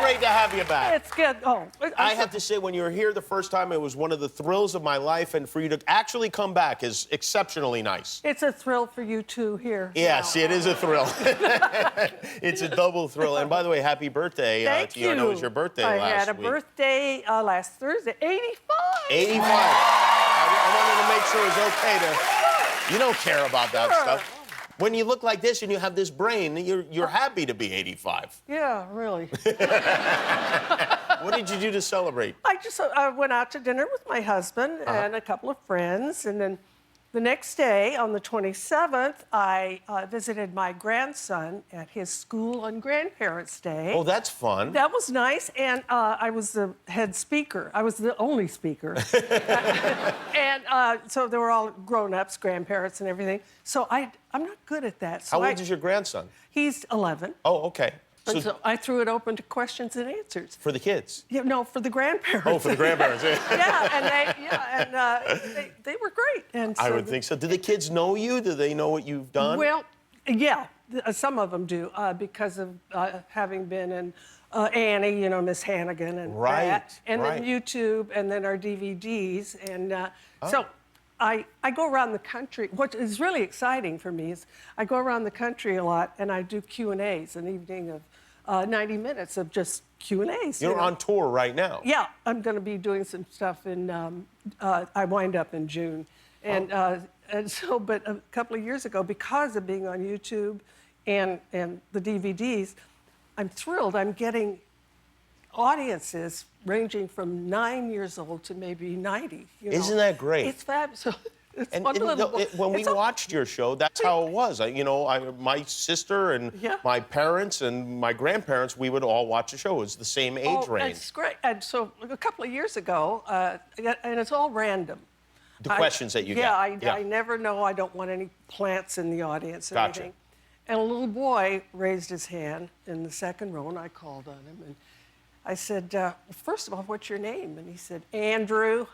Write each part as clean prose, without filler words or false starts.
great to have you back. It's good. Oh, I have to say, when you were here the first time, it was one of the thrills of my life, and for you to actually come back is exceptionally nice. it's a thrill for you too here. Yes, it is a thrill. It's a double thrill. And by the way, happy birthday Thank to you. I know it was your birthday I last week. I had a birthday last Thursday, 85. 85. I wanted to make sure it was okay to... You don't care about that stuff. When you look like this and you have this brain, you're happy to be 85. Yeah, really. What did you do to celebrate? I just went out to dinner with my husband and a couple of friends, and then the next day, on the 27th, I visited my grandson at his school on Grandparents' Day. Oh, that's fun. That was nice, and I was the head speaker. I was the only speaker. And so they were all grown-ups, grandparents and everything. So I'm not good at that. So How old is your grandson? He's 11. Oh, okay. And so I threw it open to questions and answers. For the kids? Yeah, no, for the grandparents. Oh, for the grandparents. They were great. And so I would think so. Do the kids know you? Do they know what you've done? Well, yeah, some of them do because of having been in Annie, you know, Miss Hannigan and that, and then YouTube, and then our DVDs, and so. I go around the country. What is really exciting for me is I go around the country a lot, and I do Q&As, an evening of 90 minutes of just Q&As. You're on tour right now. Yeah, I'm going to be doing some stuff in, I wind up in June. And so, but a couple of years ago, because of being on YouTube and the DVDs, I'm thrilled. I'm getting audiences ranging from 9 years old to maybe 90. You know? Isn't that great? It's fabulous. It's and, fun when we watched your show, that's how it was. My sister and my parents and my grandparents, we would all watch the show. It was the same age range. That's great. And so a couple of years ago, and it's all random. The questions that you get. I never know. I don't want any plants in the audience or anything. And a little boy raised his hand in the second row, and I called on him. And I said, first of all, what's your name? And he said, Andrew.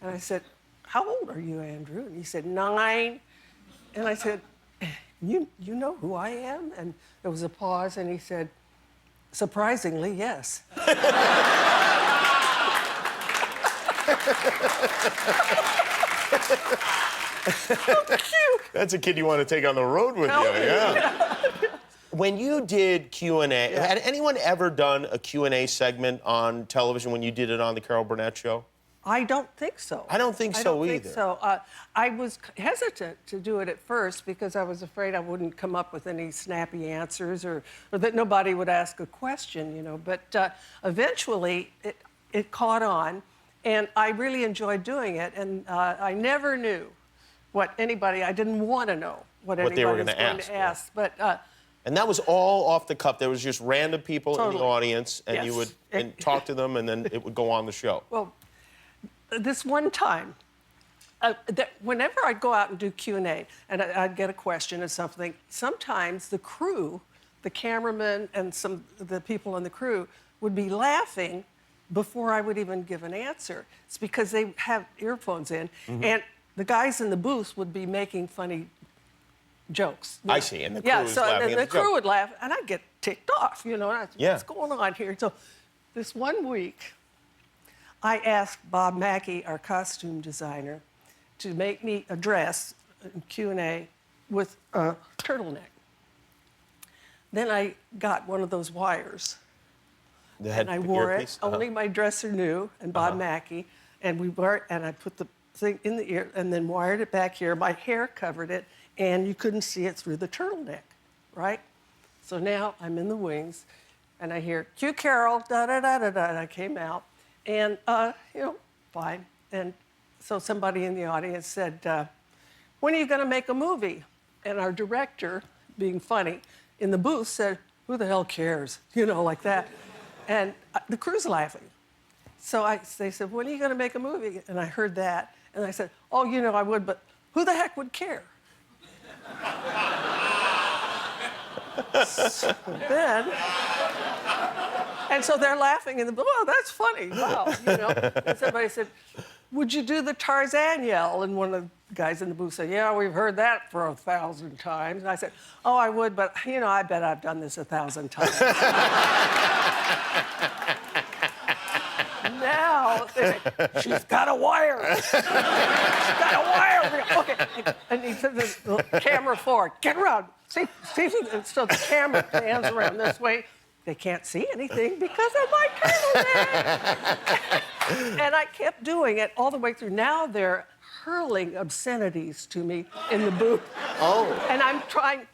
And I said, how old are you, Andrew? And he said, 9. And I said, you know who I am? And there was a pause, and he said, surprisingly, yes. So cute. That's a kid you want to take on the road with you, yeah. When you did Q&A, had anyone ever done a Q&A segment on television when you did it on the Carol Burnett Show? I don't think so. I don't think so either. I don't think so. I was hesitant to do it at first because I was afraid I wouldn't come up with any snappy answers or that nobody would ask a question, you know. But eventually, it caught on, and I really enjoyed doing it. And I never knew I didn't want to know what anybody was going to ask. But and that was all off the cuff. There was just random people in the audience, and you would talk to them, and then it would go on the show. Well, this one time, whenever I'd go out and do Q&A, and I'd get a question or something, sometimes the crew, the cameraman and some of the people on the crew would be laughing before I would even give an answer. It's because they have earphones in, and the guys in the booth would be making funny jokes. I see, and the crew is laughing at the crew would laugh, and I'd get ticked off, you know. What's going on here? So this one week, I asked Bob Mackey, our costume designer, to make me a dress in Q&A with a turtleneck. Then I got one of those wires, and I wore it. Only my dresser knew, and Bob Mackey, and we wore it, and I put the thing in the ear, and then wired it back here. My hair covered it, and you couldn't see it through the turtleneck, right? So now I'm in the wings, and I hear, cue Carol, da-da-da-da-da, and I came out, and, you know, fine. And so somebody in the audience said, when are you going to make a movie? And our director, being funny, in the booth said, who the hell cares? You know, like that. And the crew's laughing. So they said, when are you going to make a movie? And I heard that, and I said, oh, you know, I would, but who the heck would care? So then, and so they're laughing in the booth. Oh, that's funny. Wow, you know. And somebody said, would you do the Tarzan yell? And one of the guys in the booth said, yeah, we've heard that for 1,000 times. And I said, oh, I would, but, you know, I bet I've done this 1,000 times. they say, she's got a wire. She's got a wire. Okay. And he said the camera forward. Get around. See so the camera pans around this way. They can't see anything because of my cameraman. And I kept doing it all the way through. Now they're hurling obscenities to me in the booth. Oh. And I'm trying,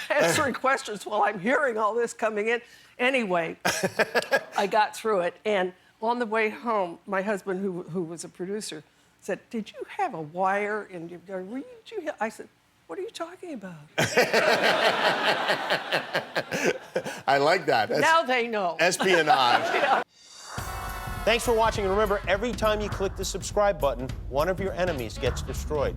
answering questions while I'm hearing all this coming in. Anyway, I got through it. And on the way home, my husband, who was a producer, said, "Did you have a wire in your... I said, "What are you talking about?" I like that. Now they know. Espionage. Yeah. Thanks for watching, and remember, every time you click the subscribe button, one of your enemies gets destroyed.